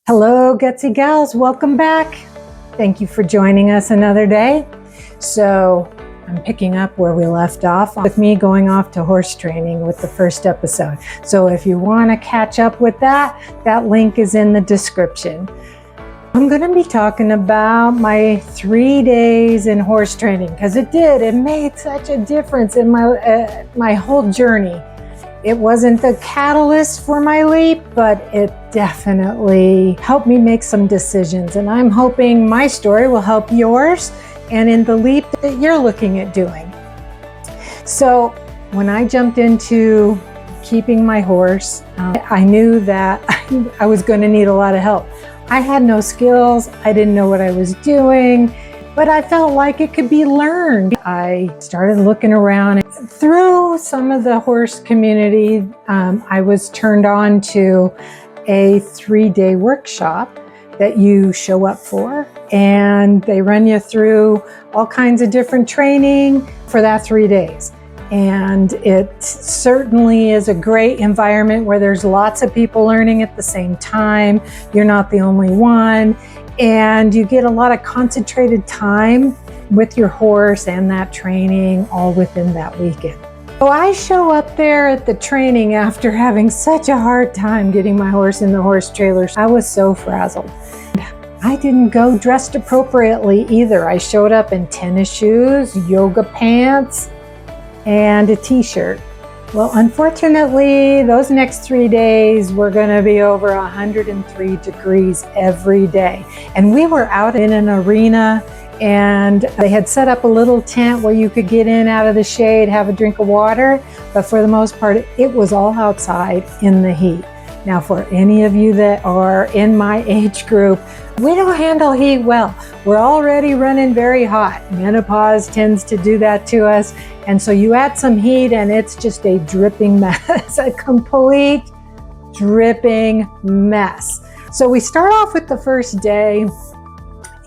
Hello, Gutsy Gals, welcome back. Thank you for joining us another day. So I'm picking up where we left off with me going off to horse training with the first episode. So if you want to catch up with that link is in the description. I'm going to be talking about my 3 days in horse training because it made such a difference in my whole journey. It wasn't the catalyst for my leap, but it definitely helped me make some decisions. And I'm hoping my story will help yours and in the leap that you're looking at doing. So when I jumped into keeping my horse, I knew that I was going to need a lot of help. I had no skills. I didn't know what I was doing, but I felt like it could be learned. I started looking around. Through some of the horse community, I was turned on to a 3-day workshop that you show up for, and they run you through all kinds of different training for that 3 days. And it certainly is a great environment where there's lots of people learning at the same time. You're not the only one, and you get a lot of concentrated time with your horse and that training all within that weekend. So I show up there at the training after having such a hard time getting my horse in the horse trailer. I was so frazzled. I didn't go dressed appropriately either. I showed up in tennis shoes, yoga pants, and a t-shirt. Well, unfortunately, those next 3 days were going to be over 103 degrees every day. And we were out in an arena, and they had set up a little tent where you could get in out of the shade, have a drink of water. But for the most part, it was all outside in the heat. Now, for any of you that are in my age group, we don't handle heat well. We're already running very hot. Menopause tends to do that to us. And so you add some heat and it's just a dripping mess, a complete dripping mess. So we start off with the first day,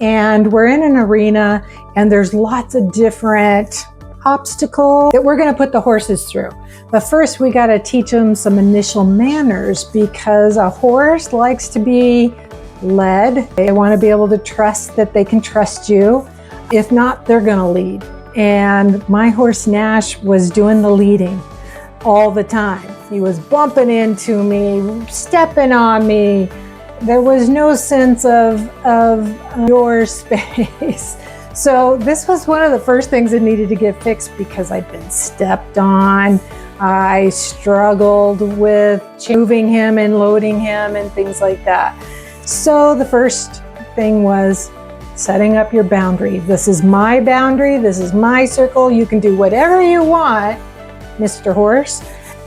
and we're in an arena, and there's lots of different obstacles that we're going to put the horses through. But first we got to teach them some initial manners, because a horse likes to be led. They want to be able to trust that they can trust you. If not, they're going to lead. And my horse Nash was doing the leading all the time. He was bumping into me, stepping on me. There was no sense of your space. So this was one of the first things that needed to get fixed, because I'd been stepped on. I struggled with moving him and loading him and things like that. So the first thing was setting up your boundary. This is my boundary. This is my circle. You can do whatever you want, Mr. Horse,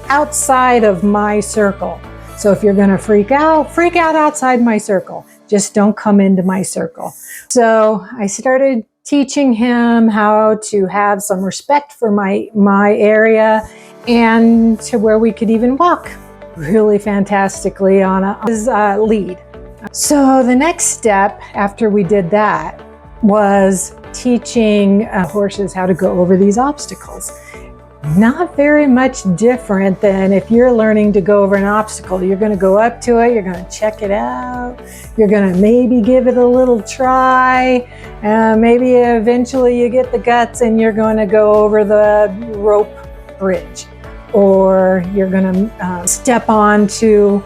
outside of my circle. So if you're going to freak out outside my circle. Just don't come into my circle. So I started teaching him how to have some respect for my area, and to where we could even walk really fantastically on his lead. So the next step after we did that was teaching horses how to go over these obstacles. Not very much different than if you're learning to go over an obstacle. You're going to go up to it, you're going to check it out, you're going to maybe give it a little try, maybe eventually you get the guts and you're going to go over the rope bridge, or you're going to step onto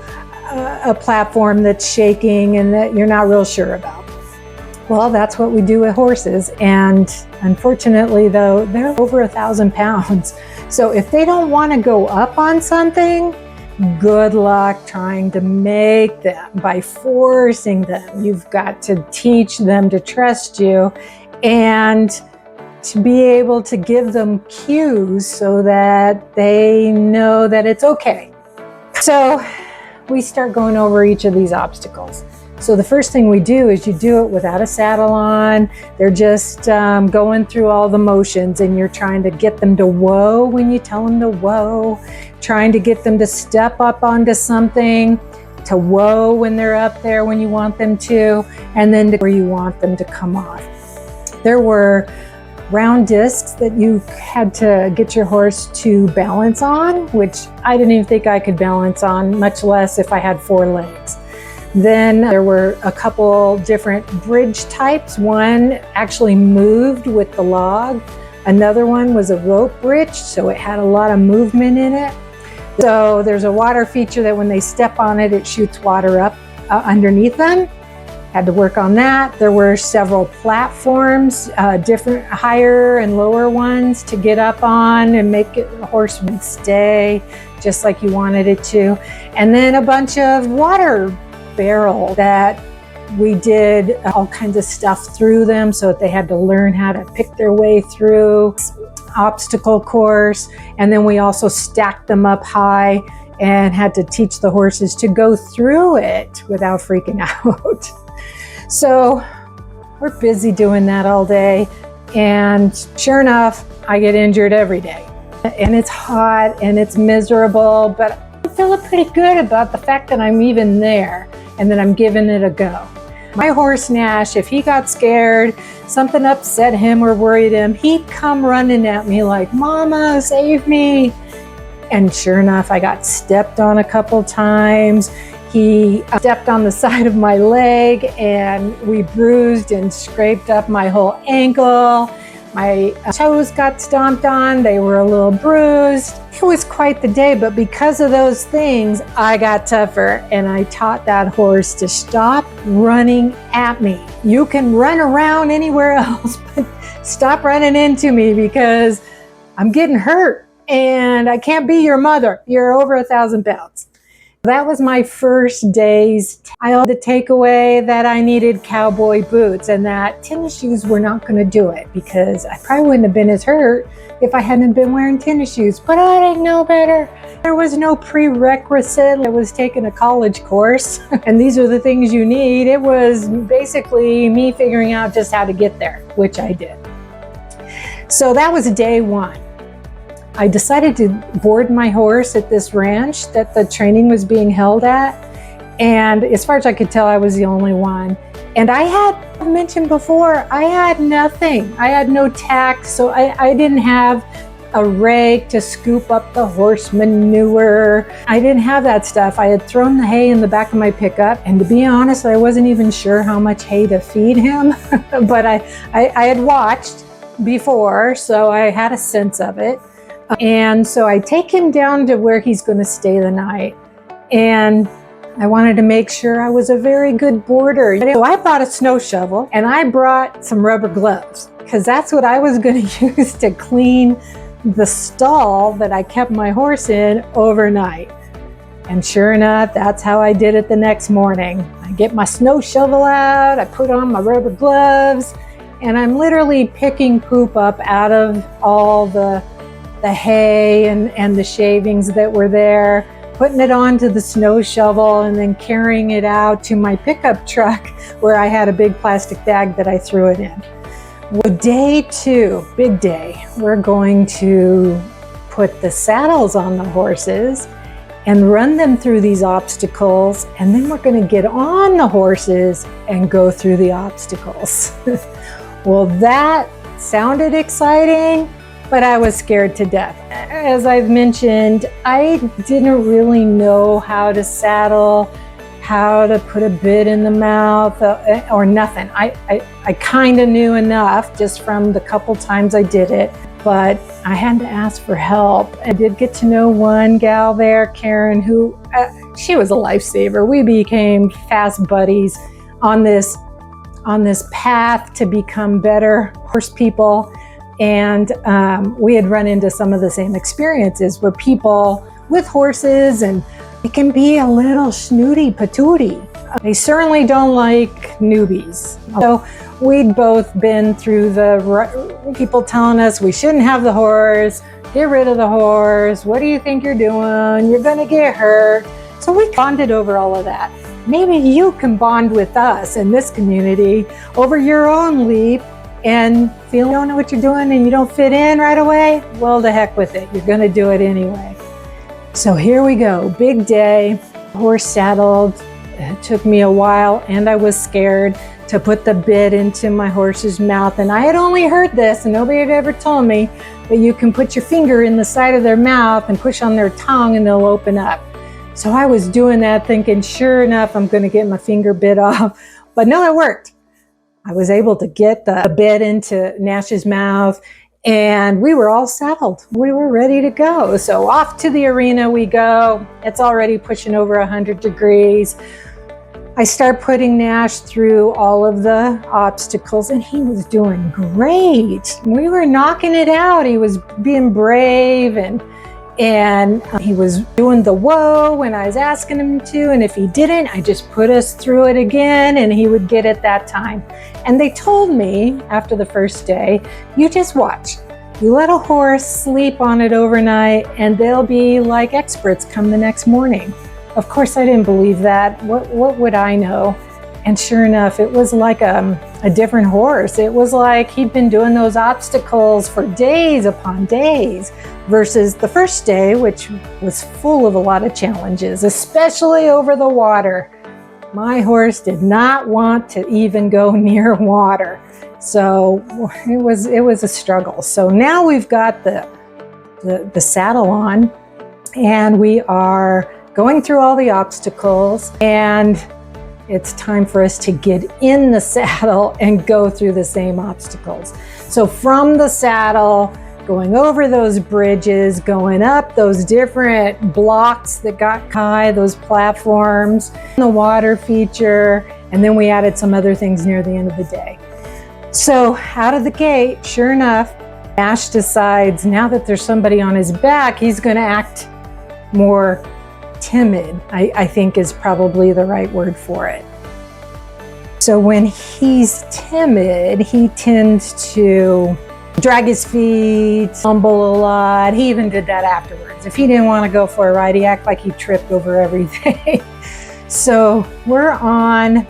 a platform that's shaking and that you're not real sure about. Well, that's what we do with horses. And unfortunately, though, they're over 1,000 pounds. So if they don't want to go up on something, good luck trying to make them by forcing them. You've got to teach them to trust you and to be able to give them cues so that they know that it's okay. So we start going over each of these obstacles. So the first thing we do is you do it without a saddle on. They're just going through all the motions, and you're trying to get them to whoa when you tell them to whoa, trying to get them to step up onto something, to whoa when they're up there when you want them to, and then to where you want them to come off. There were round discs that you had to get your horse to balance on, which I didn't even think I could balance on, much less if I had 4 legs. Then there were a couple different bridge types. One actually moved with the log. Another one was a rope bridge, so it had a lot of movement in it. So there's a water feature that when they step on it, it shoots water up underneath them. Had to work on that. There were several platforms, different higher and lower ones to get up on and make it, the horse would stay just like you wanted it to. And then a bunch of water barrels that we did all kinds of stuff through them so that they had to learn how to pick their way through. Obstacle course, and then we also stacked them up high and had to teach the horses to go through it without freaking out. So we're busy doing that all day, and sure enough, I get injured every day. And it's hot and it's miserable, but I'm feeling pretty good about the fact that I'm even there and that I'm giving it a go. My horse Nash, if he got scared, something upset him or worried him, he'd come running at me like, "Mama, save me." And sure enough, I got stepped on a couple times. He stepped on the side of my leg and we bruised and scraped up my whole ankle. My toes got stomped on, they were a little bruised. It was quite the day, but because of those things, I got tougher and I taught that horse to stop running at me. You can run around anywhere else, but stop running into me because I'm getting hurt and I can't be your mother. You're over 1,000 pounds. That was my first day's. I had to take away that I needed cowboy boots and that tennis shoes were not going to do it because I probably wouldn't have been as hurt if I hadn't been wearing tennis shoes, but I didn't know better. There was no prerequisite. I was taking a college course and these are the things you need. It was basically me figuring out just how to get there, which I did. So that was day one. I decided to board my horse at this ranch that the training was being held at. And as far as I could tell, I was the only one. And I had mentioned before, I had nothing. I had no tack, so I didn't have a rake to scoop up the horse manure. I didn't have that stuff. I had thrown the hay in the back of my pickup. And to be honest, I wasn't even sure how much hay to feed him. But I had watched before, so I had a sense of it. And so I take him down to where he's going to stay the night. And I wanted to make sure I was a very good boarder. So I bought a snow shovel and I brought some rubber gloves because that's what I was going to use to clean the stall that I kept my horse in overnight. And sure enough, that's how I did it the next morning. I get my snow shovel out, I put on my rubber gloves, and I'm literally picking poop up out of all the hay and the shavings that were there, putting it onto the snow shovel and then carrying it out to my pickup truck where I had a big plastic bag that I threw it in. Well, day two, big day, we're going to put the saddles on the horses and run them through these obstacles, and then we're going to get on the horses and go through the obstacles. Well, that sounded exciting, but I was scared to death. As I've mentioned, I didn't really know how to saddle, how to put a bit in the mouth, or nothing. I kind of knew enough just from the couple times I did it, but I had to ask for help. I did get to know one gal there, Karen, who, she was a lifesaver. We became fast buddies on this path to become better horse people. And we had run into some of the same experiences where people with horses, and it can be a little snooty patooty. They certainly don't like newbies. So we'd both been through the people telling us we shouldn't have the horse, get rid of the horse, what do you think you're doing, you're gonna get hurt. So we bonded over all of that. Maybe you can bond with us in this community over your own leap and feel you don't know what you're doing and you don't fit in right away. Well, the heck with it, you're gonna do it anyway. So here we go, big day, horse saddled. It took me a while and I was scared to put the bit into my horse's mouth. And I had only heard this and nobody had ever told me that you can put your finger in the side of their mouth and push on their tongue and they'll open up. So I was doing that thinking, sure enough, I'm going to get my finger bit off. But no, it worked. I was able to get the bit into Nash's mouth, and we were all settled. We were ready to go. So off to the arena we go. It's already pushing over 100 degrees. I start putting Nash through all of the obstacles, and he was doing great. We were knocking it out. He was being brave, and he was doing the whoa when I was asking him to, and if he didn't, I just put us through it again, and he would get it that time. And they told me after the first day, you just watch. You let a horse sleep on it overnight, and they'll be like experts come the next morning. Of course, I didn't believe that. What would I know? And sure enough, it was like a different horse. It was like he'd been doing those obstacles for days upon days versus the first day, which was full of a lot of challenges, especially over the water. My horse did not want to even go near water. So it was a struggle. So now we've got the saddle on, and we are going through all the obstacles, and it's time for us to get in the saddle and go through the same obstacles. So from the saddle, going over those bridges, going up those different blocks that got high, those platforms, the water feature, and then we added some other things near the end of the day. So out of the gate, sure enough, Nash decides now that there's somebody on his back, he's going to act more timid, I think is probably the right word for it. So when he's timid, he tends to drag his feet, stumble a lot. He even did that afterwards. If he didn't want to go for a ride, he acted like he tripped over everything. So we're on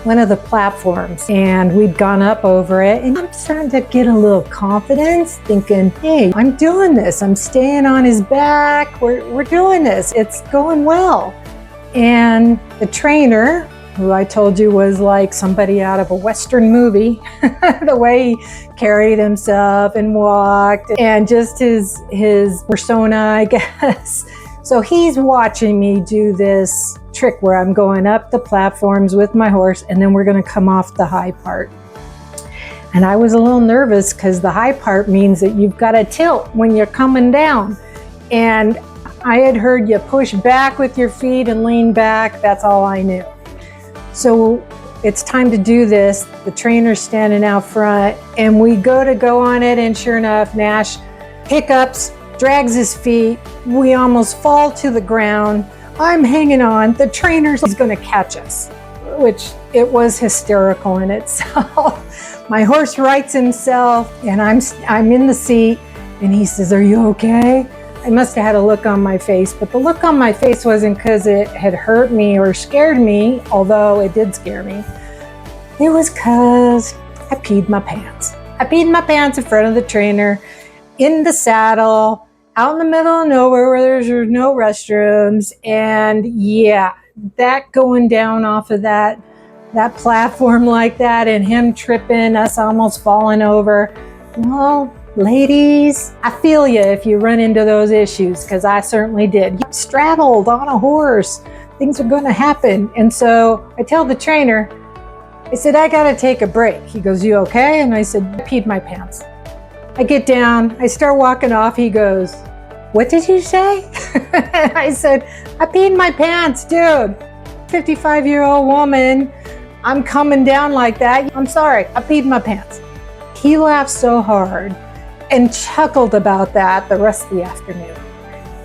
one of the platforms, and we'd gone up over it, and I'm starting to get a little confidence, thinking, hey, I'm doing this. I'm staying on his back. We're doing this. It's going well. And the trainer, who I told you was like somebody out of a Western movie, the way he carried himself and walked, and just his persona, I guess. So he's watching me do this trick where I'm going up the platforms with my horse, and then we're going to come off the high part. And I was a little nervous because the high part means that you've got to tilt when you're coming down. And I had heard you push back with your feet and lean back. That's all I knew. So it's time to do this. The trainer's standing out front, and we go on it, and sure enough, Nash hiccups, drags his feet. We almost fall to the ground. I'm hanging on. The trainer's going to catch us, which it was hysterical in itself. My horse rights himself, and I'm in the seat, and he says, "Are you okay?" I must have had a look on my face, but the look on my face wasn't because it had hurt me or scared me, although it did scare me. It was because I peed my pants. I peed my pants in front of the trainer, in the saddle, out in the middle of nowhere where there's no restrooms. And yeah, that going down off of that platform like that, and him tripping, us almost falling over. Well, ladies, I feel you if you run into those issues, because I certainly did. He straddled on a horse. Things are going to happen. And so I tell the trainer, I said, I got to take a break. He goes, "You okay?" And I said, "I peed my pants." I get down, I start walking off. He goes, "What did you say?" I said, "I peed my pants, dude. 55-year-old woman, I'm coming down like that. I'm sorry, I peed my pants." He laughed so hard and chuckled about that the rest of the afternoon,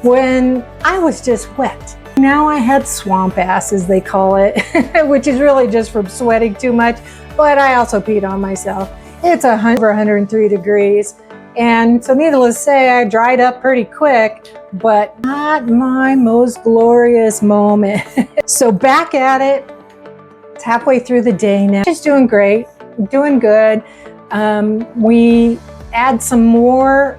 when I was just wet. Now I had swamp ass, as they call it, which is really just from sweating too much, but I also peed on myself. It's over 103 degrees. And so needless to say, I dried up pretty quick, but not my most glorious moment. So back at it, it's halfway through the day now. She's doing great, doing good. We add some more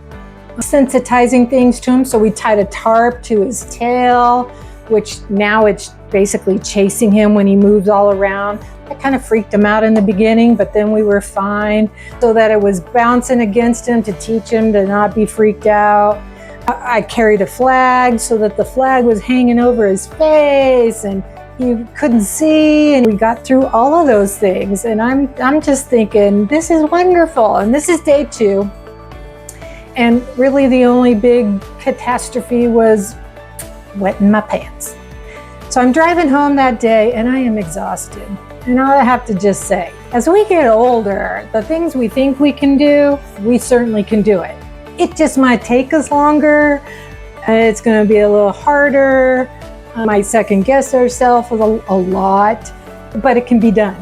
sensitizing things to him. So we tied a tarp to his tail, which now it's basically chasing him when he moves all around. That kind of freaked him out in the beginning, but then we were fine, so that it was bouncing against him to teach him to not be freaked out. I carried a flag so that the flag was hanging over his face and he couldn't see, and we got through all of those things. And I'm just thinking, this is wonderful. And this is day 2. And really the only big catastrophe was wetting my pants. So I'm driving home that day and I am exhausted. And I have to just say, as we get older, the things we think we can do, we certainly can do it. It just might take us longer. It's going to be a little harder. Might second guess ourselves a lot, but it can be done.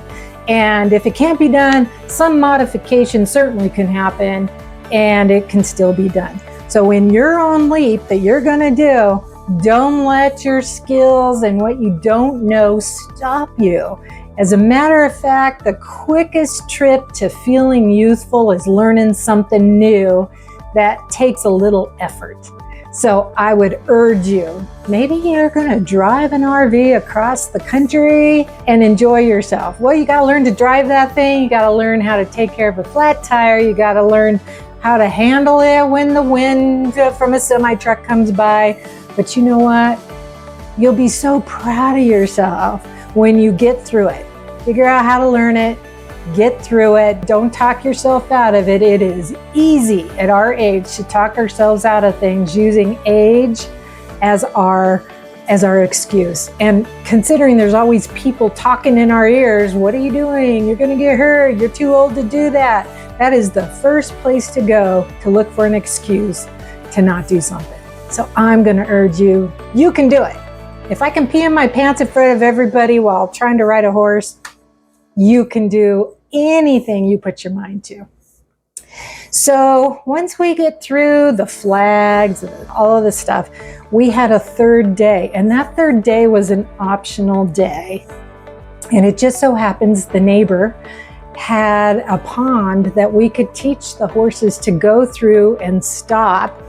And if it can't be done, some modification certainly can happen and it can still be done. So in your own leap that you're going to do, don't let your skills and what you don't know stop you. As a matter of fact, the quickest trip to feeling youthful is learning something new that takes a little effort. So I would urge you, maybe you're gonna drive an RV across the country and enjoy yourself. Well, you gotta learn to drive that thing. You gotta learn how to take care of a flat tire. You gotta learn how to handle it when the wind from a semi-truck comes by. But you know what? You'll be so proud of yourself when you get through it. Figure out how to learn it, get through it. Don't talk yourself out of it. It is easy at our age to talk ourselves out of things using age as our excuse. And considering there's always people talking in our ears, what are you doing? You're gonna get hurt. You're too old to do that. That is the first place to go to look for an excuse to not do something. So I'm gonna urge you, you can do it. If I can pee in my pants in front of everybody while trying to ride a horse, you can do anything you put your mind to. So once we get through the flags, all of the stuff, we had a third day, and that third day was an optional day. And it just so happens the neighbor had a pond that we could teach the horses to go through and stop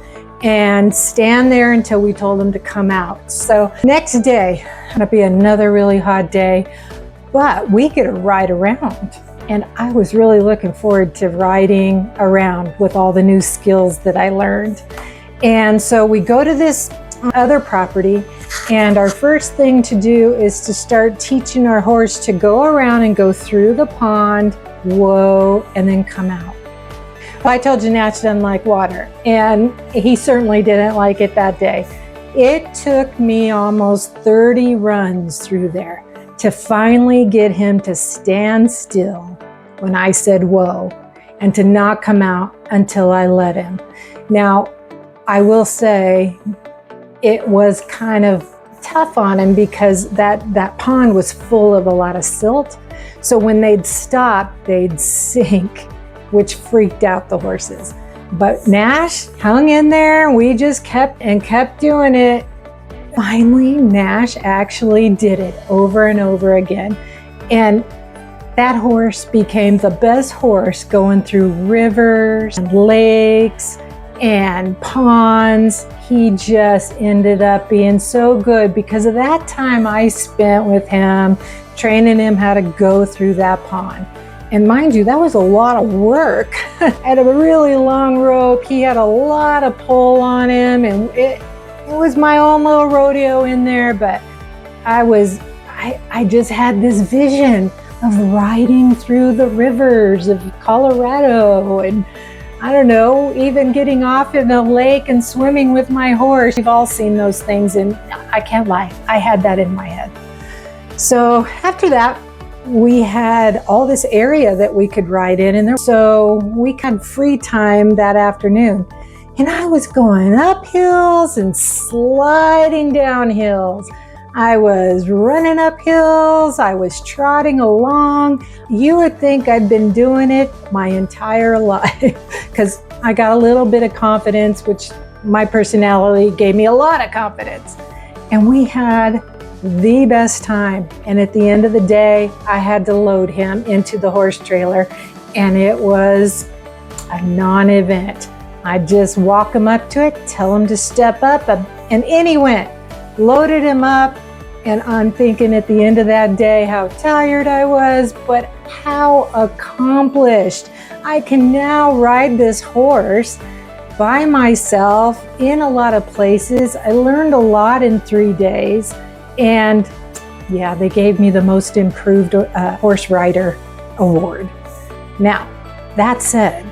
and stand there until we told them to come out. So next day, it'll be another really hot day, but we get to ride around. And I was really looking forward to riding around with all the new skills that I learned. And so we go to this other property, and our first thing to do is to start teaching our horse to go around and go through the pond, whoa, and then come out. I told you Natch doesn't like water, and he certainly didn't like it that day. It took me almost 30 runs through there to finally get him to stand still when I said whoa, and to not come out until I let him. Now, I will say it was kind of tough on him because that pond was full of a lot of silt. So when they'd stop, they'd sink, which freaked out the horses. But Nash hung in there. We just kept doing it. Finally, Nash actually did it over and over again. And that horse became the best horse going through rivers and lakes and ponds. He just ended up being so good because of that time I spent with him, training him how to go through that pond. And mind you, that was a lot of work. I had a really long rope. He had a lot of pull on him, and it was my own little rodeo in there, but I just had this vision of riding through the rivers of Colorado, and I don't know, even getting off in a lake and swimming with my horse. You've all seen those things, and I can't lie, I had that in my head. So after that, we had all this area that we could ride in, so we had free time that afternoon. And I was going up hills and sliding down hills. I was running up hills. I was trotting along. You would think I'd been doing it my entire life because I got a little bit of confidence, which my personality gave me a lot of confidence. And we had the best time. And at the end of the day, I had to load him into the horse trailer, and it was a non-event. I just walk him up to it, tell him to step up, and in he went. Loaded him up, and I'm thinking at the end of that day how tired I was, but how accomplished. I can now ride this horse by myself in a lot of places. I learned a lot in 3 days, and yeah, they gave me the most improved horse rider award. Now, that said,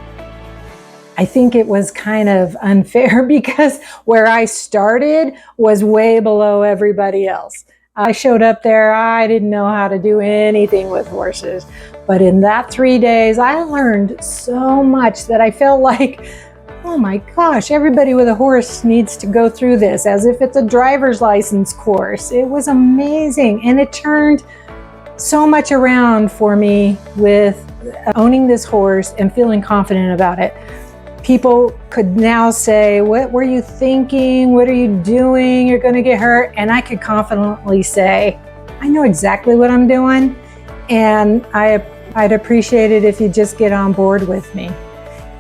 I think it was kind of unfair because where I started was way below everybody else. I showed up there, I didn't know how to do anything with horses. But in that 3 days, I learned so much that I felt like, oh my gosh, everybody with a horse needs to go through this as if it's a driver's license course. It was amazing. And it turned so much around for me with owning this horse and feeling confident about it. People could now say, what were you thinking? What are you doing? You're going to get hurt. And I could confidently say, I know exactly what I'm doing. And I'd appreciate it if you just get on board with me,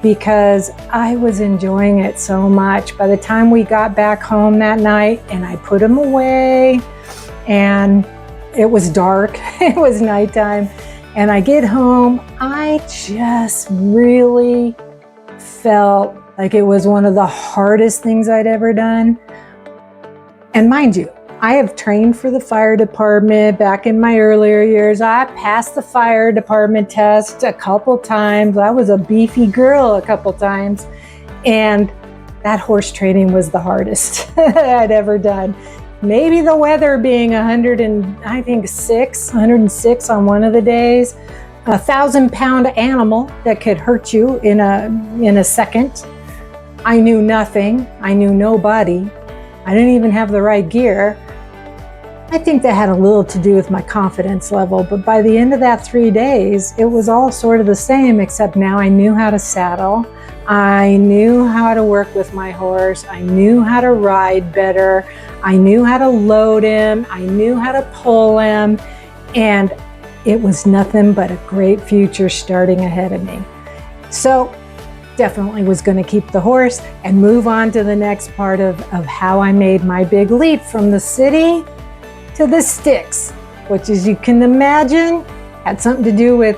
because I was enjoying it so much. By the time we got back home that night and I put him away and it was dark, it was nighttime, and I get home, I just really felt like it was one of the hardest things I'd ever done. And mind you, I have trained for the fire department back in my earlier years. I passed the fire department test a couple times. I was a beefy girl a couple times. And that horse training was the hardest I'd ever done. Maybe the weather being 106 on one of the days, 1,000-pound animal that could hurt you in a second. I knew nothing. I knew nobody. I didn't even have the right gear. I think that had a little to do with my confidence level, but by the end of that 3 days, it was all sort of the same, except now I knew how to saddle. I knew how to work with my horse. I knew how to ride better. I knew how to load him. I knew how to pull him. And it was nothing but a great future starting ahead of me. So definitely was going to keep the horse and move on to the next part of how I made my big leap from the city to the sticks, which, as you can imagine, had something to do with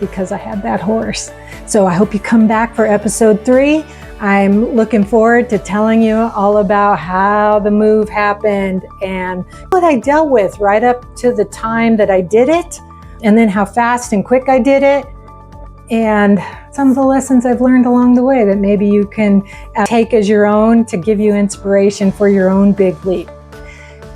because I had that horse. So I hope you come back for episode 3. I'm looking forward to telling you all about how the move happened and what I dealt with right up to the time that I did it, and then how fast and quick I did it, and some of the lessons I've learned along the way that maybe you can take as your own to give you inspiration for your own big leap.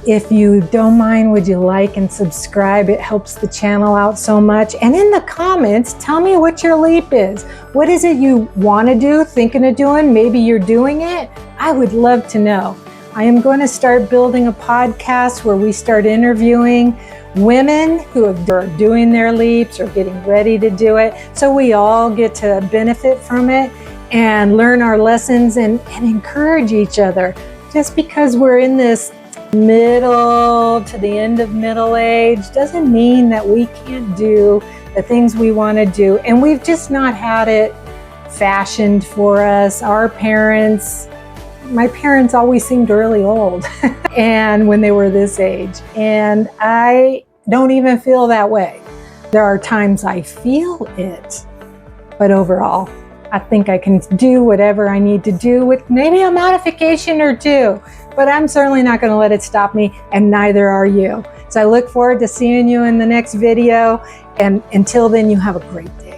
If you don't mind, would you like and subscribe? It helps the channel out so much. And in the comments, tell me what your leap is. What is it you want to do, thinking of doing? Maybe you're doing it. I would love to know. I am going to start building a podcast where we start interviewing women who are doing their leaps or getting ready to do it, so we all get to benefit from it and learn our lessons and encourage each other. Just because we're in this middle to the end of middle age doesn't mean that we can't do the things we want to do, and we've just not had it fashioned for us. My parents always seemed really old and when they were this age, and I don't even feel that way. There are times I feel it, but overall I think I can do whatever I need to do with maybe a modification or two, but I'm certainly not going to let it stop me, and neither are you. So I look forward to seeing you in the next video, and until then, you have a great day.